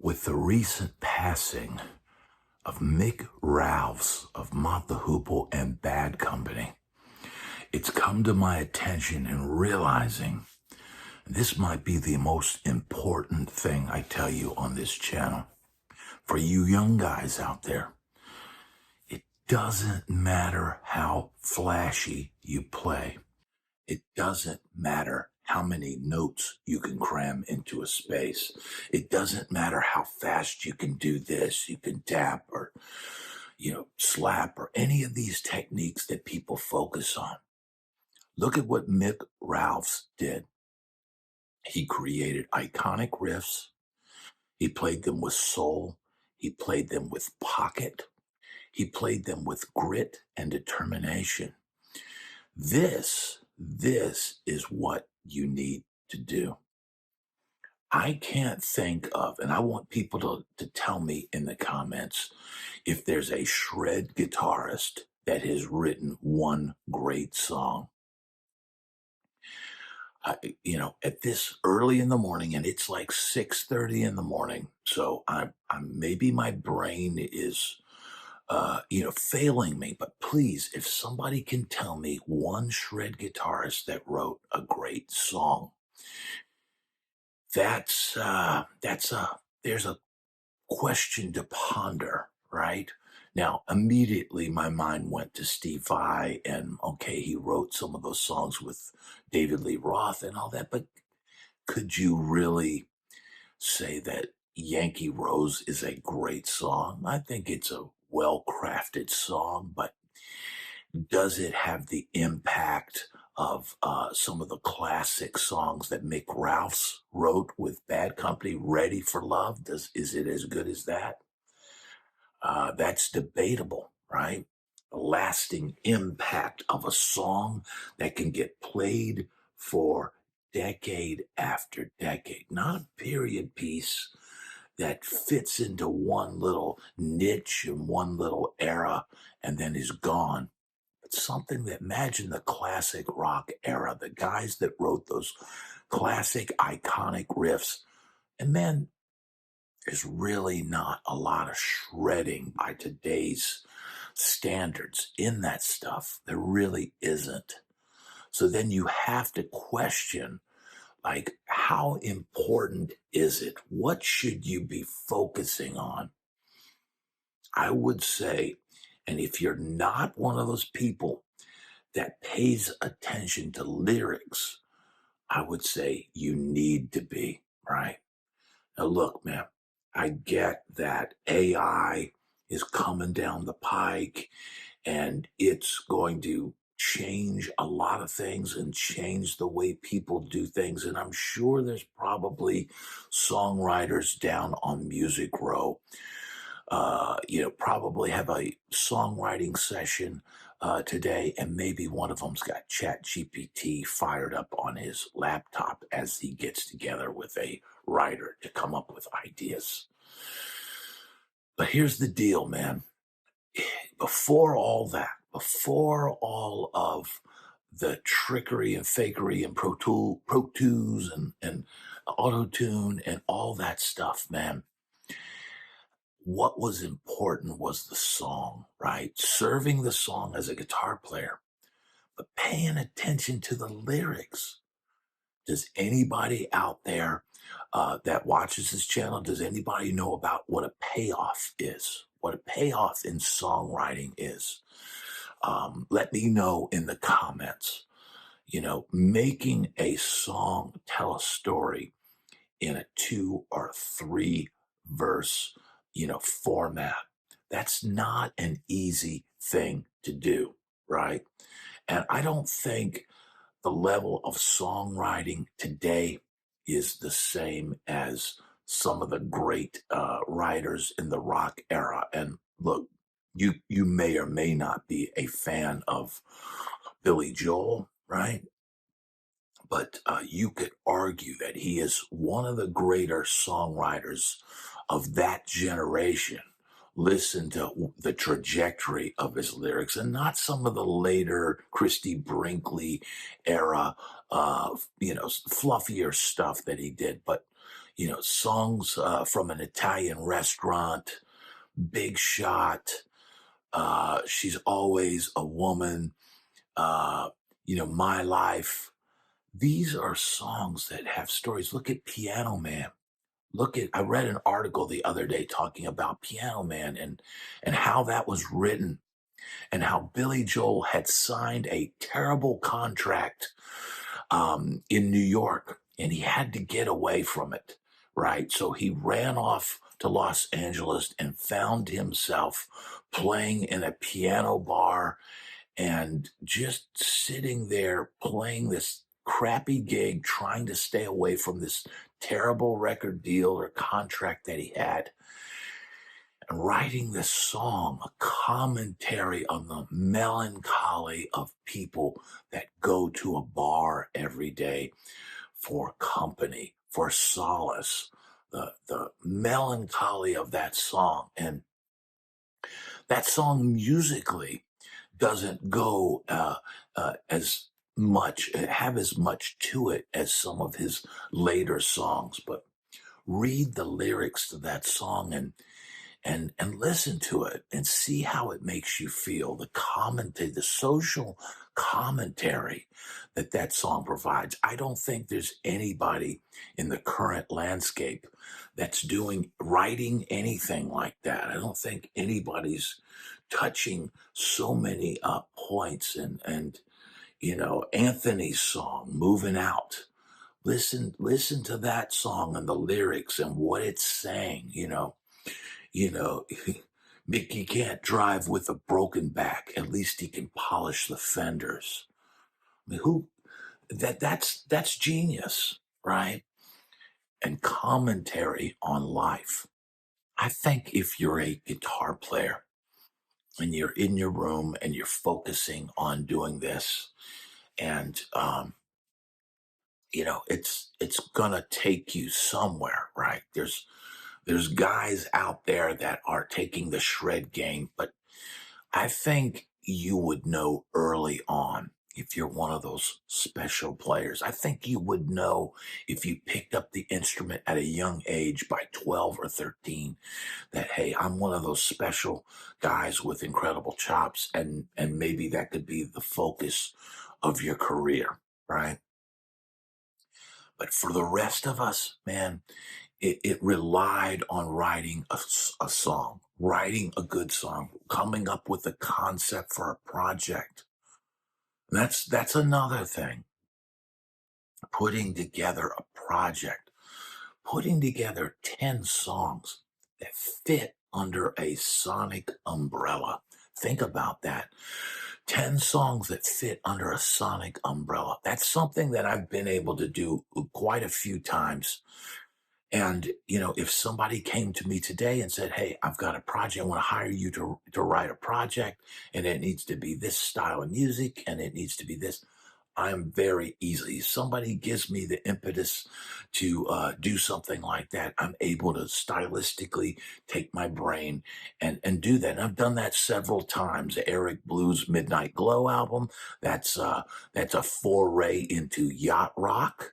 With the recent passing of Mick Ralphs of Mott the Hoople and Bad Company, it's come to my attention in realizing this might be the most important thing I tell you on this channel. For you young guys out there, it doesn't matter how flashy you play. It doesn't matter how many notes you can cram into a space. It doesn't matter how fast you can do this. You can tap or, slap or any of these techniques that people focus on. Look at what Mick Ralphs did. He created iconic riffs. He played them with soul. He played them with pocket. He played them with grit and determination. This is what you need to do. I can't think of, and I want people to tell me in the comments if there's a shred guitarist that has written one great song. At this early in the morning, and it's like 6:30 in the morning, so I'm maybe my brain is failing me, but please, if somebody can tell me one shred guitarist that wrote a great song, there's a question to ponder, right? Now, immediately my mind went to Steve Vai, and okay, he wrote some of those songs with David Lee Roth and all that, but could you really say that Yankee Rose is a great song? I think it's a well-crafted song, but does it have the impact of some of the classic songs that Mick Ralphs wrote with Bad Company, Ready for Love? Is it as good as that? That's debatable, right? The lasting impact of a song that can get played for decade after decade, not a period piece that fits into one little niche and one little era and then is gone. But something that, imagine the classic rock era, the guys that wrote those classic iconic riffs. And man, there's really not a lot of shredding by today's standards in that stuff. There really isn't. So then you have to question, like, how important is it? What should you be focusing on? I would say, and if you're not one of those people that pays attention to lyrics, I would say you need to be, right? Now, look, man, I get that AI is coming down the pike and it's going to change a lot of things and change the way people do things. And I'm sure there's probably songwriters down on Music Row, probably have a songwriting session today, and maybe one of them's got Chat GPT fired up on his laptop as he gets together with a writer to come up with ideas. But here's the deal, man. Before all that, before all of the trickery and fakery and Pro Tools and auto-tune and all that stuff, man, what was important was the song, right? Serving the song as a guitar player, but paying attention to the lyrics. Does anybody out there that watches this channel, does anybody know about what a payoff is? What a payoff in songwriting is? Let me know in the comments. Making a song tell a story in a 2 or 3 verse, format. That's not an easy thing to do, right? And I don't think the level of songwriting today is the same as some of the great writers in the rock era. And look, you may or may not be a fan of Billy Joel, right? But you could argue that he is one of the greater songwriters of that generation. Listen to the trajectory of his lyrics, and not some of the later Christy Brinkley era, fluffier stuff that he did. But, songs from an Italian restaurant, Big Shot, She's Always a Woman, uh, My Life. These are songs that have stories. Look at Piano Man. I read an article the other day talking about Piano Man and how that was written and how Billy Joel had signed a terrible contract in New York, and he had to get away from it, right? So he ran off to Los Angeles and found himself playing in a piano bar and just sitting there playing this crappy gig, trying to stay away from this terrible record deal or contract that he had, and writing this song, a commentary on the melancholy of people that go to a bar every day for company, for solace, the melancholy of that song. And that song musically doesn't go as much, have as much to it as some of his later songs, but read the lyrics to that song and listen to it and see how it makes you feel. The commentary, the social commentary that song provides. I don't think there's anybody in the current landscape that's writing anything like that. I don't think anybody's touching so many points and Anthony's song, Moving Out. Listen to that song and the lyrics and what it's saying. you know, Mickey can't drive with a broken back. At least he can polish the fenders. I mean, that's genius, right? And commentary on life. I think if you're a guitar player and you're in your room and you're focusing on doing this, and it's gonna take you somewhere, right? There's guys out there that are taking the shred game, but I think you would know early on if you're one of those special players. I think you would know if you picked up the instrument at a young age by 12 or 13 that, hey, I'm one of those special guys with incredible chops, and maybe that could be the focus of your career, right? But for the rest of us, man, it relied on writing a song, writing a good song, coming up with a concept for a project. That's another thing. Putting together a project, putting together 10 songs that fit under a sonic umbrella. Think about that. 10 songs that fit under a sonic umbrella. That's something that I've been able to do quite a few times. And, if somebody came to me today and said, hey, I've got a project, I want to hire you to write a project, and it needs to be this style of music, and it needs to be this, I'm very easily, if somebody gives me the impetus to do something like that, I'm able to stylistically take my brain and do that. And I've done that several times. The Eric Blues Midnight Glow album, that's a foray into yacht rock,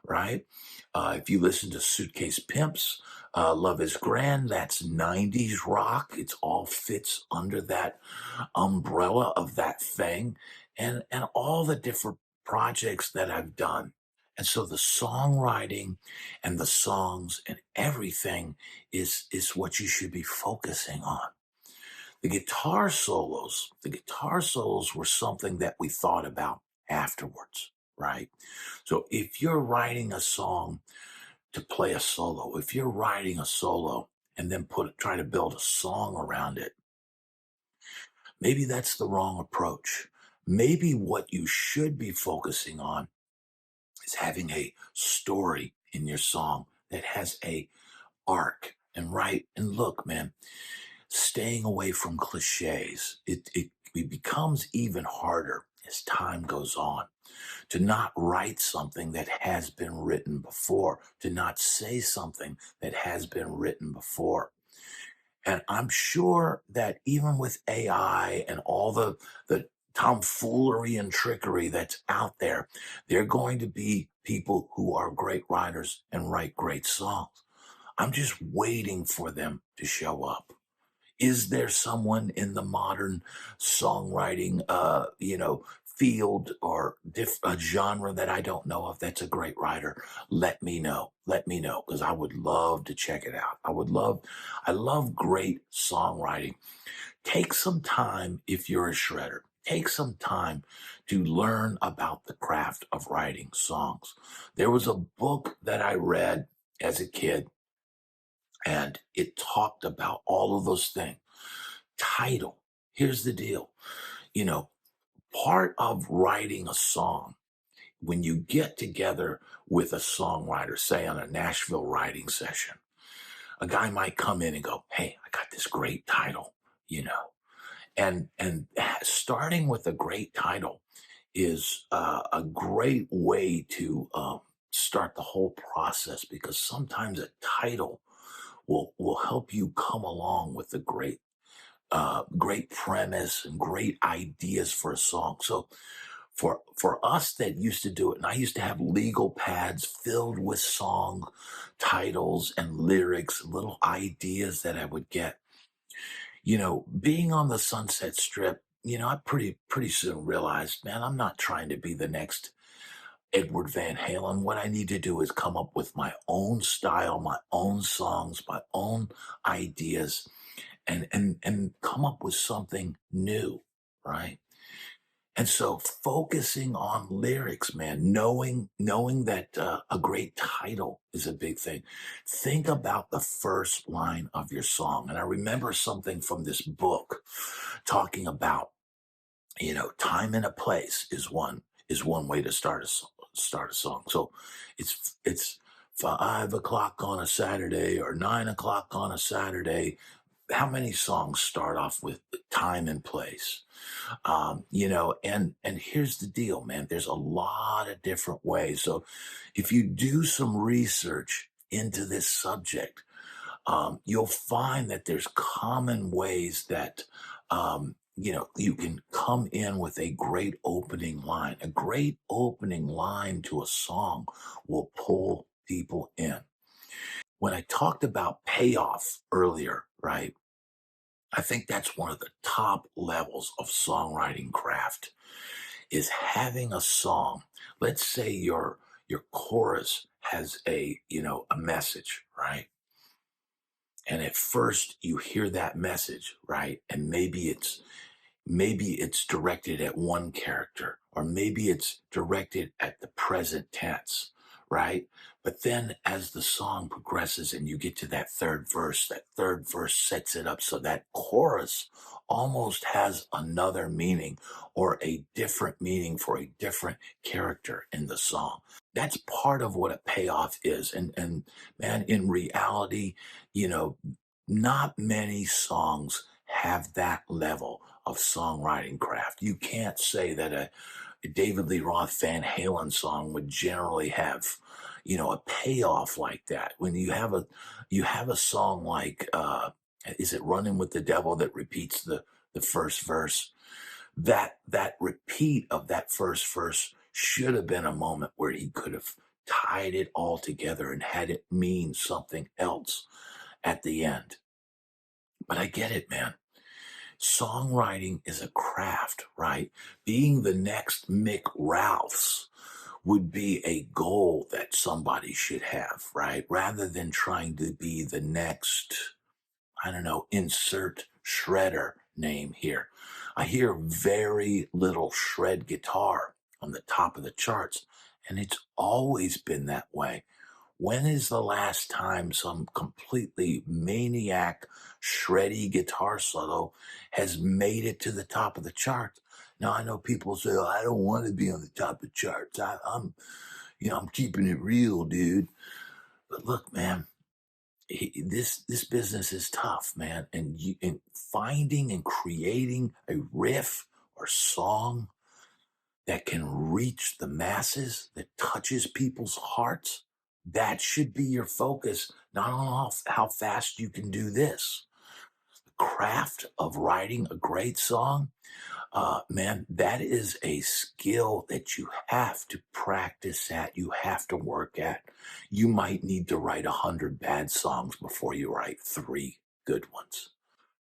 right? If you listen to Suitcase Pimps, Love is Grand, that's 90s rock. It's all fits under that umbrella of that thing, and all the different projects that I've done. And so the songwriting and the songs and everything is what you should be focusing on. The guitar solos were something that we thought about afterwards, right? So if you're writing a song to play a solo, if you're writing a solo and then try to build a song around it, maybe that's the wrong approach. Maybe what you should be focusing on is having a story in your song that has a arc. And look, man, staying away from cliches. It becomes even harder as time goes on to not write something that has been written before, to not say something that has been written before. And I'm sure that even with AI and all the tomfoolery and trickery that's out there. They're going to be people who are great writers and write great songs. I'm just waiting for them to show up. Is there someone in the modern songwriting, field or a genre that I don't know of that's a great writer? Let me know. Let me know because I would love to check it out. I love great songwriting. Take some time if you're a shredder. Take some time to learn about the craft of writing songs. There was a book that I read as a kid, and it talked about all of those things. Title. Here's the deal. You know, part of writing a song, when you get together with a songwriter, say on a Nashville writing session, a guy might come in and go, "Hey, I got this great title," you know, and starting with a great title is a great way to start the whole process because sometimes a title will help you come along with a great premise and great ideas for a song. So for us that used to do it, and I used to have legal pads filled with song titles and lyrics, little ideas that I would get. Being on the Sunset Strip, I pretty soon realized, man, I'm not trying to be the next Edward Van Halen. What I need to do is come up with my own style, my own songs, my own ideas, and come up with something new, right? And so focusing on lyrics, man, knowing that a great title is a big thing. Think about the first line of your song. And I remember something from this book talking about, time and a place is one way to start a song. So it's 5 o'clock on a Saturday or 9 o'clock on a Saturday. How many songs start off with time and place? And here's the deal, man. There's a lot of different ways. So if you do some research into this subject, you'll find that there's common ways that you can come in with a great opening line. A great opening line to a song will pull people in. When I talked about payoff earlier, right? I think that's one of the top levels of songwriting craft is having a song. Let's say your chorus has a message, right? And at first you hear that message, right? And maybe it's directed at one character, or maybe it's directed at the present tense, right? But then as the song progresses and you get to that third verse sets it up so that chorus almost has another meaning or a different meaning for a different character in the song. That's part of what a payoff is. And man, in reality, you know, not many songs have that level of songwriting craft. You can't say that a David Lee Roth Van Halen song would generally have, a payoff like that. When you have a song like is it Running with the Devil that repeats the first verse? That repeat of that first verse should have been a moment where he could have tied it all together and had it mean something else at the end. But I get it, man. Songwriting is a craft, right? Being the next Mick Ralphs would be a goal that somebody should have, right? Rather than trying to be the next, I don't know, insert shredder name here. I hear very little shred guitar on the top of the charts, and it's always been that way. When is the last time some completely maniac, shreddy guitar solo has made it to the top of the charts? Now I know people say, "Oh, I don't want to be on the top of the charts. I'm keeping it real, dude." But look, man, this business is tough, man, and finding and creating a riff or song that can reach the masses, that touches people's hearts, that should be your focus, not on how fast you can do this. craft of writing a great song, man, that is a skill that you have to practice at, you have to work at. You might need to write 100 bad songs before you write 3 good ones.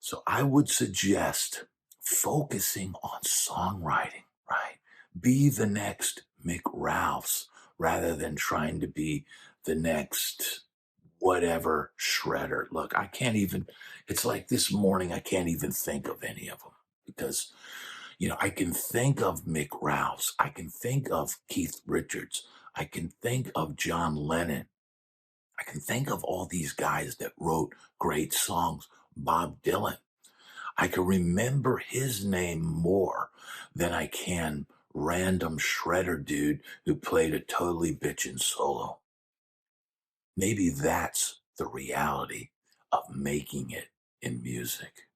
So I would suggest focusing on songwriting, right? Be the next Mick Ralphs rather than trying to be the next whatever shredder. Look, I can't even, it's like this morning, I can't even think of any of them because, I can think of Mick Ralphs. I can think of Keith Richards. I can think of John Lennon. I can think of all these guys that wrote great songs. Bob Dylan. I can remember his name more than I can random shredder dude who played a totally bitchin' solo. Maybe that's the reality of making it in music.